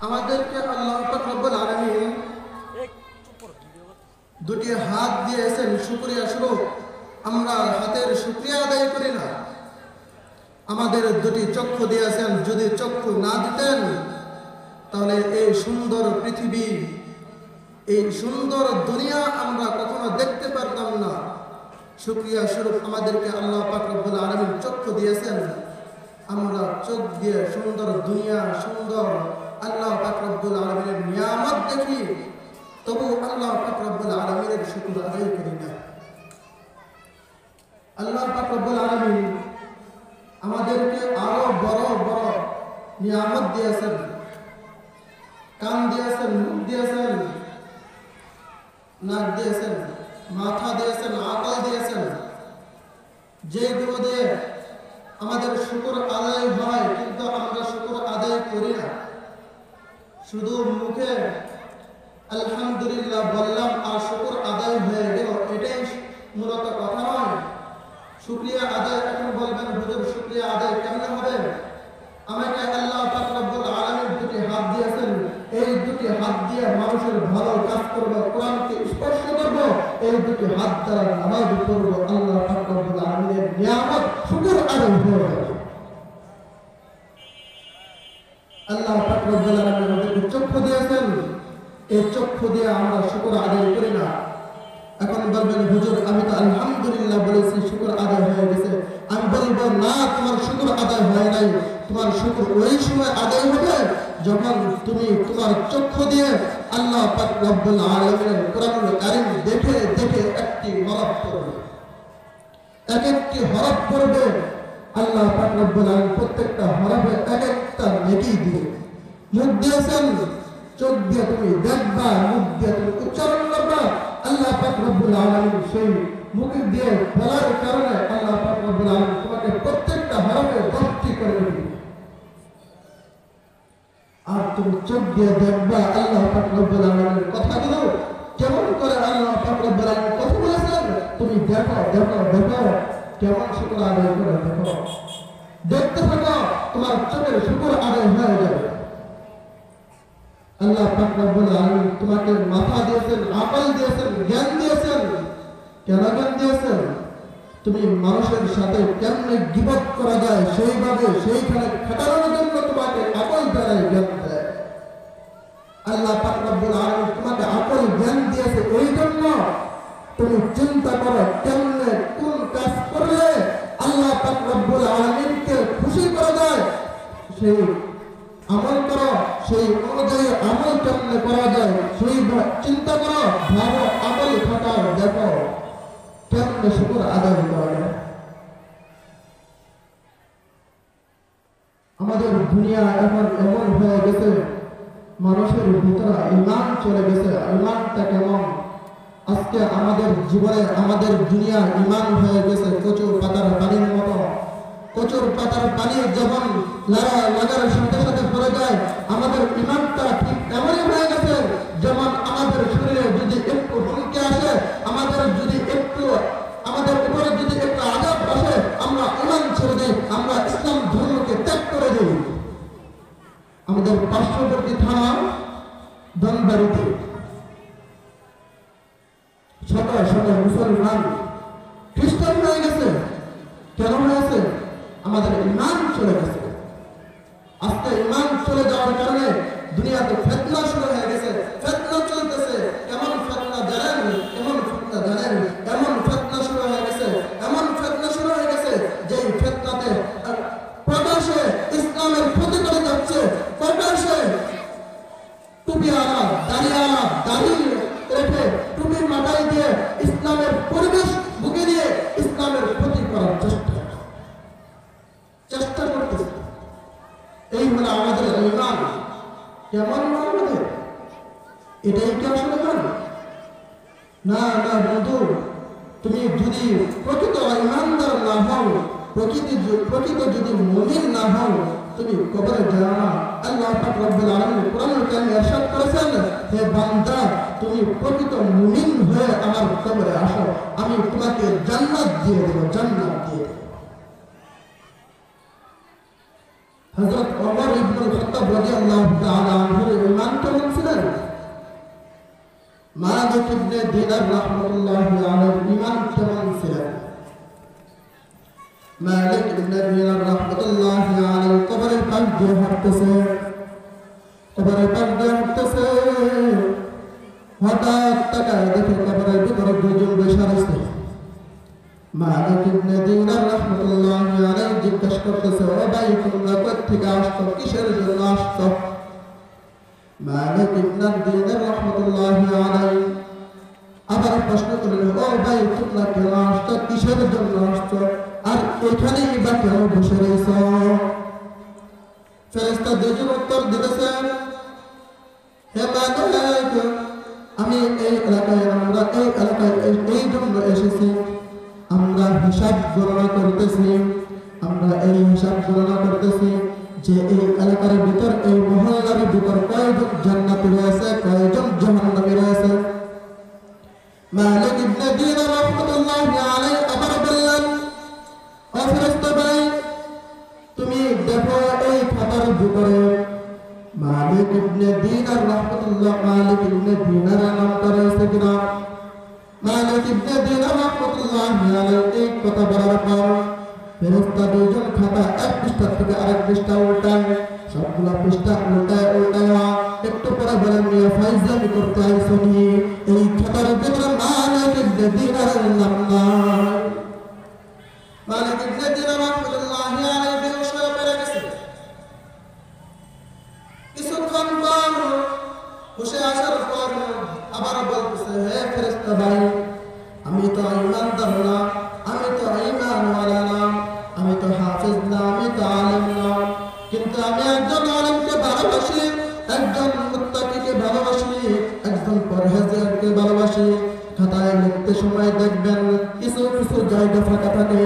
আমাদেরকে আল্লাহ পাক রব্বুল আলামিন দুটি হাত দিয়েছেন শুকরিয়া স্বরূপ। আমরা হাতের শুকরিয়া আদায় করি না। আমাদের দুটি চক্ষু দিয়েছেন, যদি চক্ষু না দিতেন তাহলে এই সুন্দর পৃথিবী, এই সুন্দর দুনিয়া আমরা কখনো দেখতে পারতাম না। শুকরিয়া স্বরূপ আমাদেরকে আল্লাহ পাক রব্বুল আলামিন চক্ষু দিয়েছেন। আমরা চোখ দিয়ে সুন্দর দুনিয়া, সুন্দর আল্লাহ পাক রব্বুল আলামিনের নিয়ামত দেখি, তবু আল্লাহ পাক রব্বুল আলামিনের শুকর আদায় করি না। আল্লাহ পাক রব্বুল আলামিন আমাদেরকে আরো বড় বড় নিয়ামত দিয়েছেন। কান দিয়েছেন, মুখ দিয়েছেন, নাক দিয়েছেন, মাথা দিয়েছেন, আকল দিয়েছেন, যেগুলো দিয়ে আমাদের শুকর আদায় হয়, কিন্তু আমরা শুকর আদায় করি না। শুধু মুখে আলহামদুলিল্লাহ বললাম আর শুকর আদায় হয়ে গেল, এটাই মূলত কথা নয়। শুকরিয়া আদায় এখন বলবেন, হুজুর শুকরিয়া আদায় কেমনে হবে? আমাকে আল্লাহ পাক রব্বুল আলামিন দুটি হাত দিয়েছেন, এই দুটি হাত দিয়ে মানুষের ভালো কাজ করব, কোরআনকে স্পর্শ করব, এই দুটি হাত দ্বারা নামাজ পড়ব। আল্লাহ পাক রব্বুল আলামিনের নিয়ামত শুকর আদায় হবে। আল্লাহ পাক রব্বুল আলামিন আমাদেরকে চক্ষু দিয়েছেন, এই চক্ষু দিয়ে আমরা শুকর আদায় করি না। এখন বলবেন, হুজুর আমি তো আলহামদুলিল্লাহ বলেছি, শুকর আদায় হয়ে গেছে। আমি বলবো না, তোমার শুকর আদায় হয় নাই। তোমার শুকর ওই সময় আদায় হবে যখন তুমি তোমার চক্ষু দিয়ে আল্লাহ পাক রব্বুল আলামিনের কোরআনুল কারীম দেখে দেখে একটি হরফ পড়বে, এক একটি হরফ পড়বে। আল্লাহ পাক রব্বুল আলামিন প্রত্যেকটা হরফে এক একটা নেকি দিবে। মুখ দিয়েছেন, চোখ দিয়ে তুমি দেখবা, মুখ দিয়ে তুমি উচ্চারণ করবা। আল্লাহ পাক রব্বুল আলামিন সেই মুখ দিয়ে বলার কারণে আল্লাহ পাক রব্বুল আলামিন তোমাকে প্রত্যেকটা হরফে 10টি করে দিবে। আর তুমি চোখ দিয়ে দেখবা আল্লাহ পাক রব্বুল আলামিনের কথাগুলো কেমন করে আল্লাহ পাক রব্বুল আলামিন কথা বলেছেন। তুমি দেখো দেখো দেখো কেমন শুকর আদায় করে দেখো, দেখতে থাকো, তোমার চোখের শুকর আদায় হয়ে যাবে। আল্লাহ পাক রব্বুল আলামিন তোমাকে মাথা দিয়েছেন, আকল দিয়েছেন, জ্ঞান দিয়েছেন। কেন জ্ঞান দিয়েছেন? তুমি মানুষের সাথে কেমনে গীবত করা যায় সেইভাবে সেইখানে খাটানোর জন্য তোমাকে আকল দ্বারা জ্ঞান দেয়। আল্লাহ পাক রব্বুল আলামিন তোমাকে আকল জ্ঞান দিয়েছে এই জন্য তুমি চিন্তা করো কেমনে কোন কাজ করলে আল্লাহ পাক রব্বুল আলামিনকে খুশি করা যায়, সেই আমল করো, সেই অনুযায়ী আমল কেমনে করা যায় সেই চিন্তা করো, ভালো আমল খাটাও, দেখো কেমনে শুকর আদায় করা যায়। আমাদের দুনিয়া এখন এমন হয়ে গেছে, মানুষের ভিতরে ঈমান চলে গেছে। ঈমানটা কেমন? আজকে আমাদের জীবনে আমাদের দুনিয়া ঈমান হয়ে গেছে কচুর পাতার পানির মতো। কচুর পাতার পানি যখন লাগার সাথে সাথে পড়ে যায়, আমাদের ঈমানটা ঠিক এমনই হয়ে গেছে যেমন আমাদের শরীরে যদি একটু হুমকি আসে, আমাদের যদি একটু আমাদের উপরে যদি একটু আঘাত আসে, আমরা ঈমান ছেড়ে দিই, আমরা ইসলাম ধর্মকে ত্যাগ করে দিই। আমাদের পার্শ্ববর্তী থানা ধনবাড়িতে শত শত মুসলমান খ্রিস্টান হয়ে গেছে। কেন হয়েছে? আমাদের ঈমান চলে গেছে। আজকে ঈমান চলে যাওয়ার কারণে দুনিয়াতে ফিতনা শুরু হয়ে গেছে, ফিতনা চলতেছে। কেমন ফিতনা জানেন? এমন ফিতনা জানেন, এমন ফিতনা শুরু হয়ে গেছে, এমন ফিতনা শুরু হয়ে গেছে যেই ফিতনাতে প্রকাশ্যে ইসলামের ক্ষতি করে যাচ্ছে। প্রকাশ্যে টুপিওয়ালা, দাড়িওয়ালা, দাড়ি রেখে টুপি মাথায় দিয়ে ইসলামের পরিবেশ বুকে নিয়ে ইসলামের ক্ষতি করার চেষ্টা করতেছে। এই হলো আমাদের ঈমান। কেমন আমাদের এটাই কি আসলে মান? না না বন্ধু, তুমি যদি প্রকৃত ঈমানদার না হও, প্রকৃত যদি মুমিন না হও, তুমি কবরে যাও না। আল্লাহ পাক রব্বুল আলামিন কোরআনুল কারীমে ইরশাদ করেছেন, হে বান্দা তুমি প্রকৃত মুমিন হয়ে আমার কবরে আসো, আমি তোমাকে জান্নাত দিয়ে দেব, জান্নাত দিয়ে দেব। হযরত ওমর ইবনুল খাত্তাব রাদিয়াল্লাহু তাআলা আনহুর ঈমান কেমন ছিলেন? মালিক ইবনে দিনার রাহমাতুল্লাহি আলাইহির ঈমান কেমন ছিলেন? মালিক ইবনে দিনার রাহমাতুল্লাহি আলাইহি কবরের পাশ দিয়ে হাঁটতেছে, কবরের পাশ দিয়ে হাঁটতেছে, হঠাৎ তাকায় দেখে কবরের ভিতরে দুজন বসে আছে। মালিক ইবনে দিনার রাহমাতুল্লাহি আলাইহি জিজ্ঞেস করতেছে, ও ভাই তোমরা কোথা থেকে আসছো, কিসের জন্য আসছো? মালিক ইবনে দিনার রাহমাতুল্লাহি আলাইহি আবার প্রশ্ন করলেন, ও ভাই তোমরা কেন আসছো, কিসের জন্য আসছো, আর এখানেই বা কেন বসে রয়েছো? ফেরেশতা দুজন উত্তর দিতেছেন, হে মালিক, আমি এই এলাকায় আমরা এই এলাকায় এই জন্য এসেছি, আমরা হিসাব গণনা করতেছি, আমরা এই হিসাব গণনা করতেছি যে এই এলাকার ভিতর এই মহল্লার ভিতর কয়জন জান্নাতি রয়েছে, কয়জন জাহান্নামী রয়েছে। মালিক ইবনে দিনার রাহমাতুল্লাহি আলাইহি আবার বললেন, ও ফেরেশতা ভাই তুমি দেখো এই খাতার ভিতরে মালিক ইবনে দিনার মালিক ইবনে দিনার নামটা রয়েছে কিনা? মালিক ইবনে দিনার রাহমাতুল্লাহি আলাইহি এই কথা বলার পর ফেরেশতা দুইজন খাতা এক পৃষ্ঠা থেকে আরেক পৃষ্ঠা উল্টায়, সবগুলা পৃষ্ঠা উল্টায় একটু পরে বলেন, মিয়া ফাইজলামি করতে আইসনি, এই খাতার ভিতরে মালিক ইবনে দিনারের নাম নাই। মালিক ইবনে দিনার রাহমাতুল্লাহি আলাইহি বেহুশ হয়ে পড়ে গেছে। কিছুক্ষণ পর হুশে আসার পর আবার বলতেছে, হে ফেরেশতা ভাই আমি তো ঈমানদার না, আমি তো ঈমানওয়ালা না, আমি তো হাফেজ না, আমি তো আলেম না, কিন্তু আমি একজন আলেমকে ভালোবাসি, একজন মুত্তাকিকে ভালোবাসি, একজন পরহেজগারকে ভালোবাসি। খাতায় লিখতে সময় দেখবেন কিছু কিছু জায়গা ফাঁকা থাকে।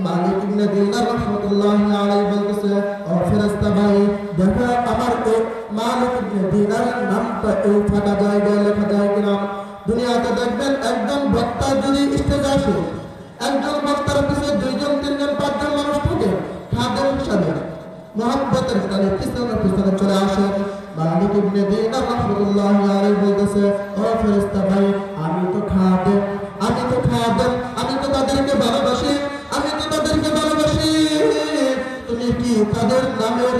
মালিক ইবনে দিনার রাহমাতুল্লাহি আলাইহি বলতেছে, ও ফেরেশতা ভাই দেখো আমার এই মালিক ইবনে দিনারের নামটা এই ফাঁকা জায়গায় লেখা যায় কিনা। দুনিয়াতে দেখবেন একজন বক্তা যদি স্টেজে আসে, একজন বক্তার পিছনে দুইজন তিনজন পাঁচজন মানুষ থাকে, খাদেম হিসাবে মুহাব্বতের সাথে পিছনে পিছনে চলে আসে। মালিক ইবনে দিনার রাহমাতুল্লাহি আলাইহি বলতেছে, ও ফেরেশতা ভাই আমি তো খাদেম, আমি তো খাদেম, আমি তো তাদেরকে ভালোবাসি, আমি তো তাদেরকে ভালোবাসি, তুমি কি তাদের নামের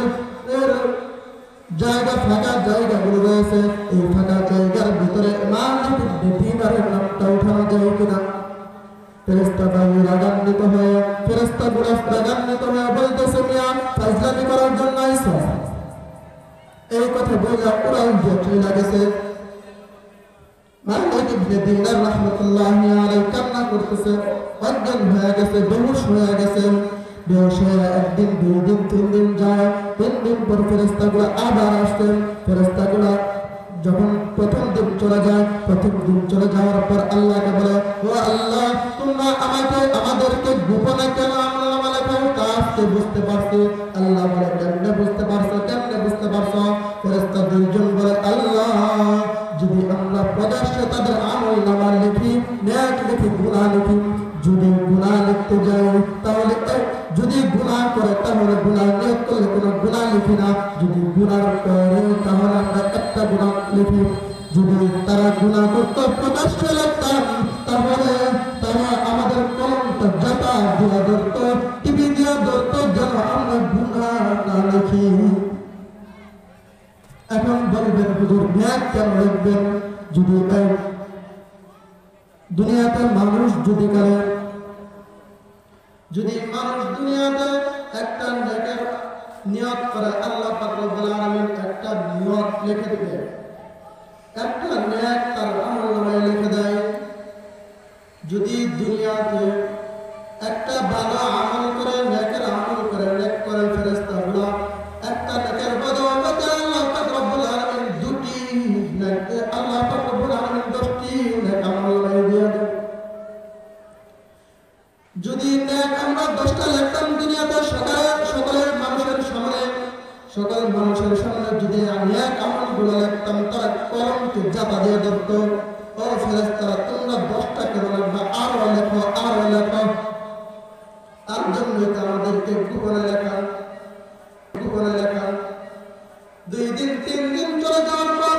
জায়গা ফাঁকা জায়গাগুলো রয়েছে, এই ফাঁকা জায়গার ভিতরে মালিক ইবনে দিনারের নামটা উঠানো যায় কিনা? ফেরেশতা ভাই রাগান্বিত হয়ে ফেরেশতাগুলো রাগান্বিত হয়ে বলতেছে, মিয়া ফাজলামি করার জন্য আইছো? এই কথা বলে ওরা চলে গেছে। মালিক ইবনে দিনার রাহমাতুল্লাহি আলাইহি কান্না করতেছে, অজ্ঞান হয়ে গেছে, বেহুশ হয়ে গেছে। বেহুশ হয়ে একদিন দুই দিন তিন দিন যায়, 3 দিন পর ফেরেশতাগুলো আবার আসছেন। ফেরেশতাগুলো যখন প্রথম দিন চলে যায়, প্রথম দিন চলে যাওয়ার পর আল্লাহকে বলে, ও আল্লাহ তোমরা আমাদেরকে গোপনে কেন আমলনামা লেখাও, তা আজকে বুঝতে পারছি। আল্লাহ বলে, কেমনে বুঝতে পারছো, কেমনে বুঝতে পারছো? ফেরেশতা দুইজন বলে, আল্লাহ যদি আমরা প্রকাশ্যে তাদের আমলনামা লিখি, নেক লিখি, গুনাহ লিখি, যদি গুনাহ লিখতে যাই তাহলে যদি গুনাহ করে তাহলে গুনাহ নিয়ত করলে কোনো গুনাহ লিখি না, যদি গুনাহ করে তাহলে আমরা একটা গুনাহ লিখি। যদি তারা গুনাহ করত প্রকাশ্যে লিখতাম তাহলে তারা আমাদের কলমটা জাতা দিয়ে ধরত, টিভি দিয়ে ধরত, যেন আমরা গুনাহ না লিখি। এখন বলবেন হুজুর ন্যাক কেন লিখবেন? যদি দুনিয়াতে মানুষ যদি করে, যদি মানুষ দুনিয়াতে একটা নেকের নিয়ত করে, আল্লাহ পাক রব্বুল আলামিন একটা নিয়ত লিখে দিবে, একটা নেক তার আমলনামায় লিখে দেয়। যদি দুনিয়াতে একটা ভালো আমল করে, নেকের আমল করে, নেক করে ফেরেশতাগুলো একটা নেকের বদৌলতে আল্লাহ পাক রব্বুল আলামিন 2টি নেক, আল্লাহ পাক রব্বুল আলামিন 10টি নেক আমলনামায় দিয়ে দেন। যদি নেক আমরা 10টা লিখতাম দুনিয়াতে সকলের মানুষের সামনে যদি নেক আমলগুলো লিখতাম, তারা কলমকে জাতা দিয়ে ধরত, ও ফেরেশতারা তোমরা 10টা কেন লিখবা, আরো লেখো, আরো লেখো। তার জন্য আমাদেরকে গোপনে লেখা দিন চলে যাওয়ার পর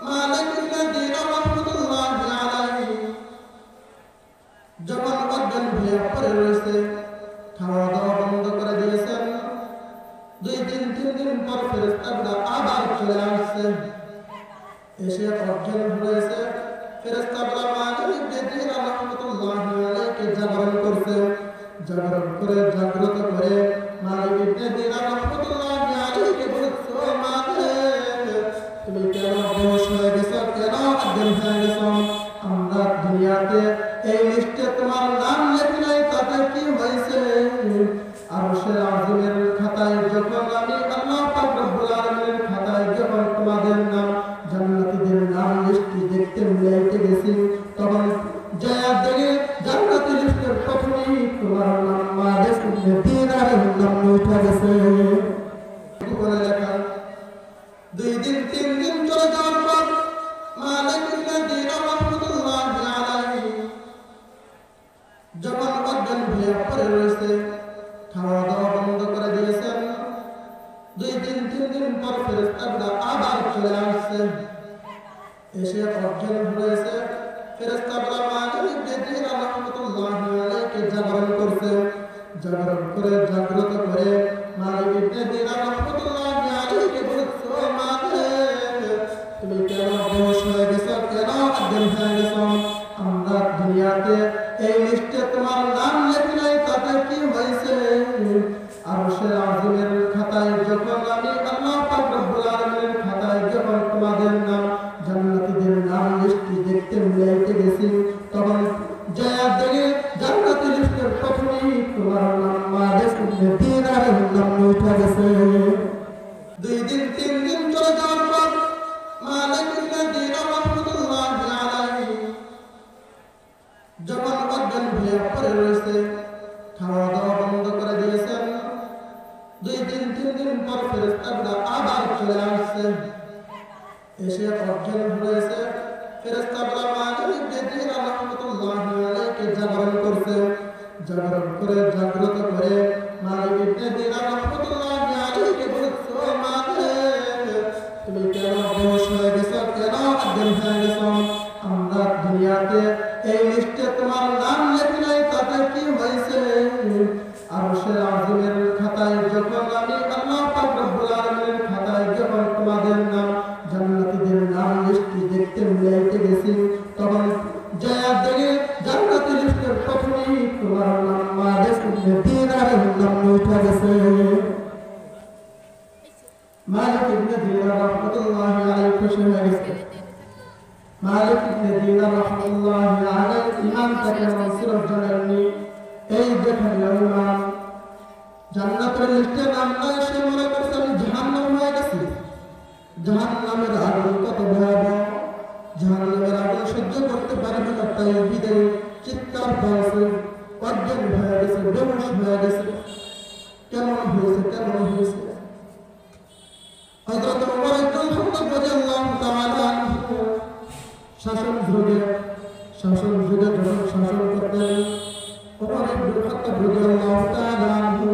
মালিক ইবনে দিনার রাহমাতুল্লাহি আলাইহি যখন অজ্ঞান হয়ে পড়ে রয়েছে, খাওয়া দাওয়া বন্ধ করে দিয়েছেন। 2 দিন 3 দিন পর ফেরেশতারা আবার চলে আসছে, এসে অজ্ঞান হয়েছে। ফেরেশতারা মালিক ইবনে দিনার রাহমাতুল্লাহি আলাইহিকে জাগরণ করছে, জাগরণ করে জাগ্রত করে মালিক ইবনে দিনার রাহমাতুল্লাহি আলাইহিকে বলছে, ও মালিক, তুমি কেন বেহুশ হয়ে গেছো, কেন অজ্ঞান হয়ে গেছো? আমরা দুনিয়াতে এই লিস্টে তোমার নাম লেখি নাই, তাতে কি হয়েছে? আরশের আযমের খাতায় যখন আমি আল্লাহ পাক রব্বুল আলামিনের খাতায় যখন তোমাদের নাম জান্নাতীদের নাম লিস্টটি দেখতে মিলাইতে গেছি, তখন জয়া দেখে জান্নাতি লিস্টের প্রথমেই তোমার নাম মালিক ইবনে দিনার নাম উঠে গেছে। বলে লেখা 2 দিন 3 দিন চলে যাওয়ার পর মালিক ইবনে দিনার রাহমাতুল্লাহি আলাইহি যখন অজ্ঞান হয়ে পড়ে রয়েছে, খাওয়া দাওয়া বন্ধ করে দিয়েছেন। 2 দিন 3 দিন পর ফেরেশতারা আবার চলে আসছে, এসে অজ্ঞান হয়েছে। ফেরেশতারা মালিক ইবনে দিনার রাহমাতুল্লাহি আলাইহিকে জাগরণ করছে, জাগরণ করে জাগ্রত করে মালিক ইবনে দিনার রাহমাতুল্লাহি আলাইহিকে বলছে, ও মালিক, তুমি কেন বেহুশ হয়ে গেছো, কেন অজ্ঞান হয়ে গেছো? আমরা দুনিয়াতে এই লিস্টে তোমার নাম লেখি নাই, তাতে কি হয়েছে? আরশের আযমের খাতায় যখন আমি আল্লাহ পাক রব্বুল আলামিনের খাতায় যখন তোমাদের নাম জান্নাতীদের নাম লিস্টটি দেখতে মিলাইতে গেছি, তখন জয়া দেখে জান্নাতি লিস্টের প্রথমেই তোমার নাম মালিক ইবনে দিনার নাম উঠে গেছে। 2 দিন 3 দিন চলে যাওয়ার পর মালিক ইবনে দিনার রাহমাতুল্লাহি আলাইহি যখন অজ্ঞান হয়ে পড়ে রয়েছে, খাওয়া দাওয়া বন্ধ করে দিয়েছেন। 2 দিন 3 দিন পর ফেরেশতারা আবার চলে আসছে, এসে অজ্ঞান হয়েছে। ফেরেশতারা মালিক ইবনে দিনার রাহমাতুল্লাহি আলাইহিকে জাগরণ করছে, জাগরণ করে জাগ্রত করে মালিক ইবনে দিনার রাহমাতুল্লাহি আলাইহিকে বলছে, ও মালিক, তুমি কেন বেহুশ হয়ে গেছো, কেন অজ্ঞান হয়ে গেছো? আমরা দুনিয়াতে এই লিস্টে তোমার নাম লেখি নাই, তাতে কি হয়েছে? আরশের আযমের খাতায় যখন আমি আল্লাহ পাক রব্বুল আলামিনের খাতায় যখন তোমাদের নাম জান্নাতীদের নাম লিস্টটি দেখতে মিলাইতে গেছি, তখন জয়া দেখে জান্নাতি লিস্টের প্রথমেই তোমার নাম মালিক ইবনে দিনার নাম উঠে গেছে। মালিক ইবনে দিনার রাহমাতুল্লাহি আলাইহি খুশি হয়ে গেছে। মালিক ইবনে দিনার রাহমাতুল্লাহি আলাইহি ইমাম তাকে মনসুর জানাননি, এই দেখেন ইমাম জান্নাতের লিস্টে নাম নয়, সে মনে করছে আমি জাহান্নাম হয়ে গেছি। জাহান্নামের আগুন কত ভয়াবহ, জাহান্নামের আগুন সহ্য করতে পারবে না, তাই বিদে চিৎকার পাওয়াছে, অজ্ঞান হয়ে গেছে, বেহুশ হয়ে গেছে। কেমন হয়েছে, কেমন হয়েছে? হযরত ওমর ইবনে খাত্তাব রাদিয়াল্লাহু তাআলা আনহু শাসন যুগে যখন শাসন করতেন, ওমর ইবনে খাত্তাব রাদিয়াল্লাহু তাআলা আনহু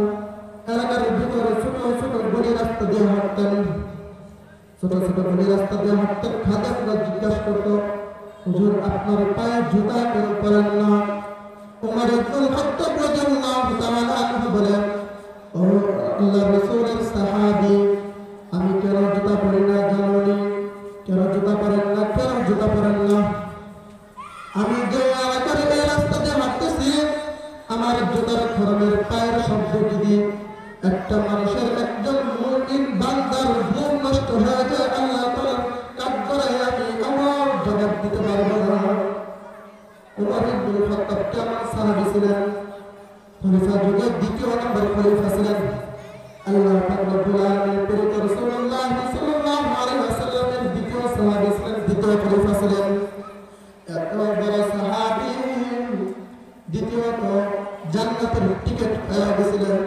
এলাকার ভিতরে ছোট ছোট গলি রাস্তা দিয়ে হাঁটতেন, ছোট ছোট গলি রাস্তা দিয়ে হাঁটতেন। খাদেমরা জিজ্ঞাসা করতো, হুজুর আপনার পায়ে জুতা কেন পরেন না? ওমর ইবনে খাত্তাব রাদিয়াল্লাহু তাআলা আনহু বলেন, ও আল্লাহর রাসূলের সাহাবী, আমি কেন জুতা পরি না জানি? কেন জুতা পরেন না, কেন জুতা পরেন না? আমি যে এলাকার এই রাস্তা দিয়ে হাঁটতেছি, আমার জুতার খরমের পায়ের শব্দ যদি একটা মানুষের, একজন মুমিন বান্দার ঘুম নষ্ট হয়ে যায়, আল্লাহ তাআলার কাঠগড়ায় আমি আমার জবাব দিতে পারবো না। ওমর ইবনে খাত্তাব কেমন সাহাবী ছিলেন? খলিফা যুগের 2য় নম্বর খলিফা ছিলেন। আল্লাহ পাক রব্বুল আলামিনের প্রেরিত রাসূলুল্লাহ সাল্লাল্লাহু আলাইহি ওয়াসাল্লামের 2য় সাহাবী ছিলেন, 2য় খলিফা ছিলেন। এত বড় সাহাবী, দ্বিতীয়ত জান্নাতের টিকিট পেয়ে গেছিলেন।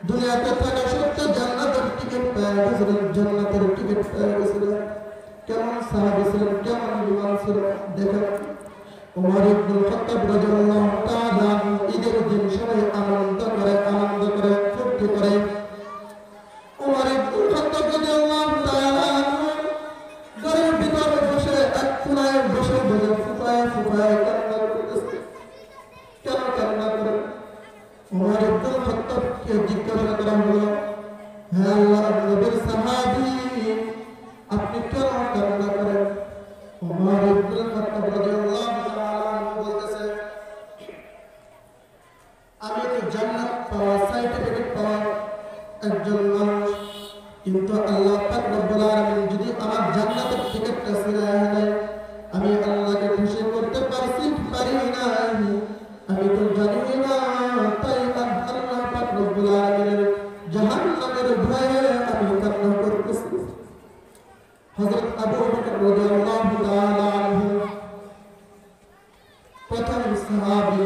দুনিয়াতে থাকা সত্ত্বেও জান্নাতের টিকিট পেয়ে গেছিলেন, জান্নাতের টিকিট পেয়ে গেছিলেন। কেমন সাহাবী ছিলেন, কেমন ঈমান ছিল দেখেন। ওমর ইবনে খাত্তাব রাদিয়াল্লাহু তাআলা ঈদের দিন সবাই আনন্দ করে, ফুর্তি করে। ওমর ইবনে খাত্তাব রাদিয়াল্লাহু তাআলা হযরত আবু বকর রাদিয়াল্লাহু তাআলা আনহু প্রথম সাহাবী,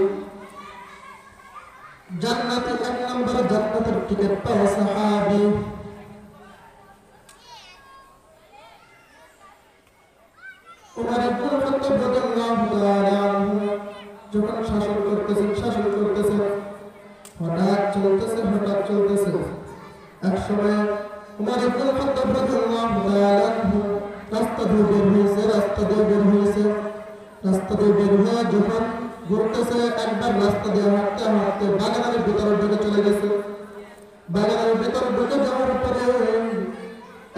জান্নাতে এক নম্বর জান্নাতের টিকিট পাওয়া সাহাবী। উমর ইবনে খাত্তাব রাদিয়াল্লাহু তাআলা আনহু যখন শাসন করতেছেন হঠাৎ চলতেছে এক সময় উমর ইবনে খাত্তাব রাদিয়াল্লাহু তাআলা আনহু রাস্তা দিয়ে বের হয়ে যখন ঘুরতেছে, একবার রাস্তা দিয়ে হাঁটতে বাগানের ভিতরে ঢুকে চলে গেছে। বাগানের ভিতরে ঢুকে যাওয়ার পরে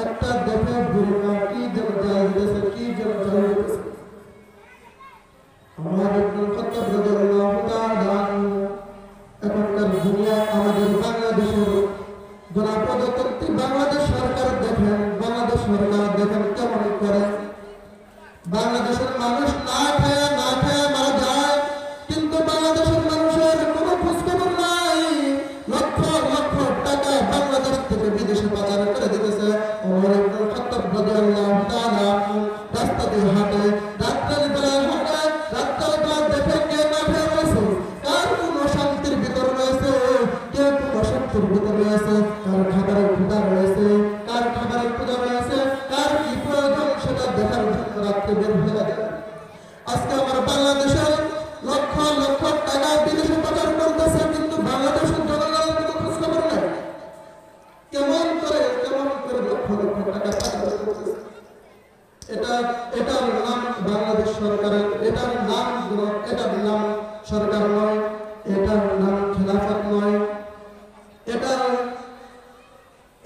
একটা দেখে বুড়িমা কি যেন জাল দিতেছে। উমর ইবনে খাত্তাব রাদিয়াল্লাহু তাআলা আনহু এখনকার দুনিয়া আমাদের বাংলাদেশের গণপ্রজাতন্ত্রী বাংলাদেশ সরকার দেখেন কেমন করে। বাংলাদেশের মানুষ না খেয়ে মারা যায়, কিন্তু বাংলাদেশের মানুষের কোনো খোঁজখবর নাই। লক্ষ লক্ষ টাকা বাংলাদেশ থেকে বিদেশে পাচার করে দিতেছে। ওমর ইবনে খাত্তাব রাদিয়াল্লাহু তাআলা রাস্তা দিয়ে হাঁটে, রাতের বেলায় দেখে কে না খেয়ে রয়েছে, কার কোন অশান্তির ভিতর রয়েছে, কার খাবারের ক্ষুধা রয়েছে, কার কি প্রয়োজন সেটা দেখার জন্য রাত্রে বের হয়ে যায়। আজকে আমার বাংলাদেশের লক্ষ লক্ষ টাকা বিদেশে পাচার করতেছে, কিন্তু বাংলাদেশের জনগণের কোনো খোঁজ খবর নাই। কেমন করে লক্ষ লক্ষ টাকা পাচার করতেছে। এটার নাম বাংলাদেশ সরকারের, এটার নাম সরকার নয়, এটার নাম খেলাফত নয়,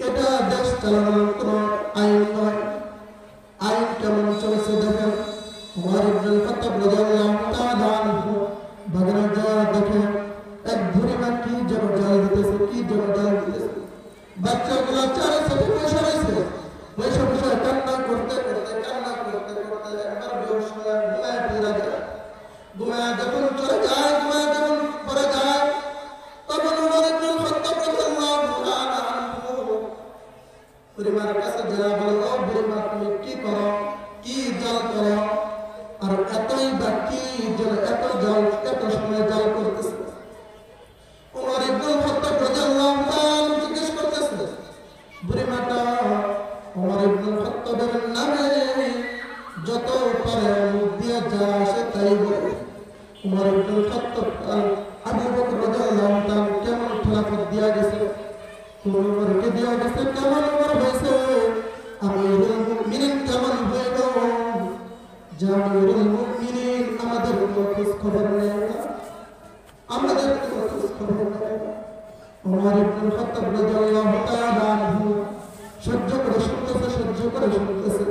এটা দেশ চালানোর কোন আইন নয়। আইন কেমন চলছে দেখেন। উমর ইবনে খাত্তাব রাদিয়াল্লাহু তাআলা আনহু বাগানে যাওয়া দেখে এক বুড়িমা কি যেন জাল দিতেছে। বাচ্চাগুলা চারিদিকে বসে রয়েছে, কান্না করতে একবার বেহুশ হয়ে ঘুমায় যখন চলে যায়, যখন পড়ে যায়, তখন উমর ইবনে খাত্তাব রাদিয়াল্লাহু তাআলা আনহু বুড়িমার কাছে যারা বলে, ও বুড়িমা তুমি কি করো, কি জাল করো, আর এতই বা কি এত সময় জাল করতেছে। উমর ইবনে খাত্তাব রাদিয়াল্লাহু তাআলা জিজ্ঞেস করতেছে, বুড়িমাটা উমর ইবনে খাত্তাবের নামে যত পারে মুখ দিয়ে যা আসে তাই বলে। উমর ইবনে খাত্তাব আবু বকর রাদিয়াল্লাহু তাআলা কেমন খেলাফত দিয়া গেছে, উমরকে দিয়া গেছে, কেমন উমর হয়েছে, আমিরুল মুমিনিন কেমন হয়ে গেল। আমিরুল মুমিনিন আমাদের কোনো খোঁজ খবর নেই, উমর ইবনে খাত্তাব রাদিয়াল্লাহু তাআলা আনহু সহ্য করে শুনতেছে।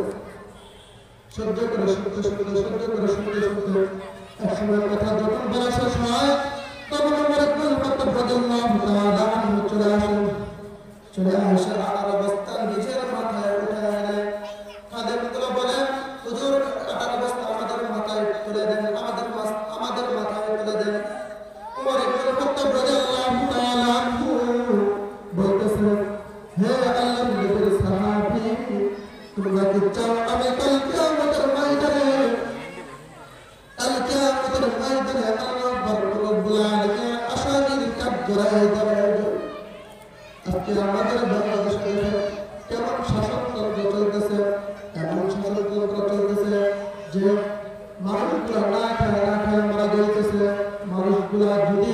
একসময় কথা যখন বলা শেষ হয়, তখন উমর ইবনে খাত্তাব রাদিয়াল্লাহু তাআলা আনহু চলে আসে আটার অবস্থা নিজের মাথায় উঠায় নেয়। খাদেমগুলো বলে, হুজুর আটার অবস্থা আমাদের মাথায় তুলে দেন, আমাদের মাথায় তুলে দেন। উমর ইবনে খাত্তাব রাদিয়াল্লাহু তাআলা আনহু বলতেছে, হে আল্লাহর নবীর সাহাবী, তোমরা কি চাও আমি কাল কিয়ামতের ময়দানে আল্লাহ রাব্বুল আলামিন আসামির কাঠ জড়ায় দেব। আজকে আমাদের বাংলাদেশে কেমন শাসনতন্ত্র চলতেছে, যে মানুষগুলা না খায় মারা যাইতেছে। মানুষগুলা যদি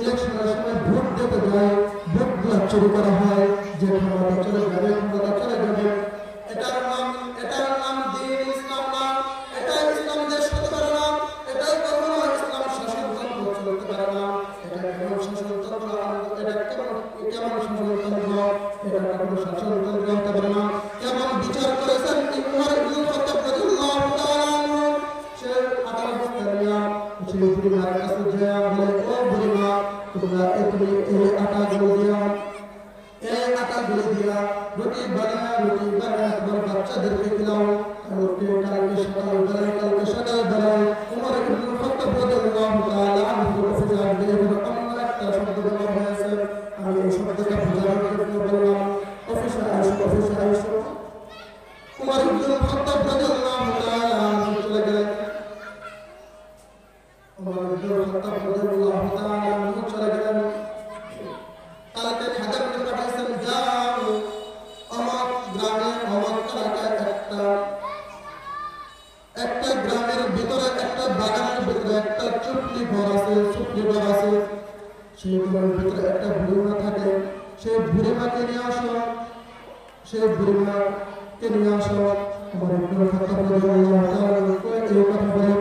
ইলেকশনের সময় ভোট দিতে যায়, ভোটগুলা চুরি করা হয়, যে ক্ষমতা চলে যাবে। এটার নাম দ্বীন ইসলাম না, এটা ইসলাম দেশ হতে পারে না, এটাই কখনো ইসলাম শাসনতন্ত্র চলতে পারে না। এটা কেমন শাসনতন্ত্র হতে পারে না। কেমন বিচার করেছেন উমর ইবনে খাত্তাব রাদিয়াল্লাহু তাআলা আনহু। সে আটার বস্তা নিয়ে বুড়িমার কাছে যায়, বলে, ও বুড়িমা, তোমরা তুমি এই আটাগুলো দিয়া রুটি বানায় তোমার বাচ্চাদেরকে খিলাও। কালকে সকালবেলায় উমর ইবনে খাত্তাব রাদিয়াল্লাহু তাআলা আনহু অফিসে আসবে, অন্য একটা শব্দ ব্যবহার হয়েছে, আমি এই শব্দটা বোঝানোর জন্য বললাম, অফিসে আসো। উমর ইবনুল খাত্তাব রাদিয়াল্লাহু তাআলা আনহু চলে গেলেন। ওমর ইবনুল খাত্তাব রাদিয়াল্লাহু তাআলা আনহু চলে গেলেন। কালকে খাবার পাঠাইছেন, যাও আমার গ্রামে আমার এলাকায় একটা গ্রামের ভিতরে একটা বাগানের ভিতরে একটা চুপলি ঘর আছে, সেই ঘরের ভিতরে একটা বুড়িমা থাকে, সেই বুড়িমাকে নিয়ে আসো, সেই বুড়িমাকে নিয়ে আসো। আমার ইবনুল খাত্তাব রাদিয়াল্লাহু তাআলা এই কথা বলে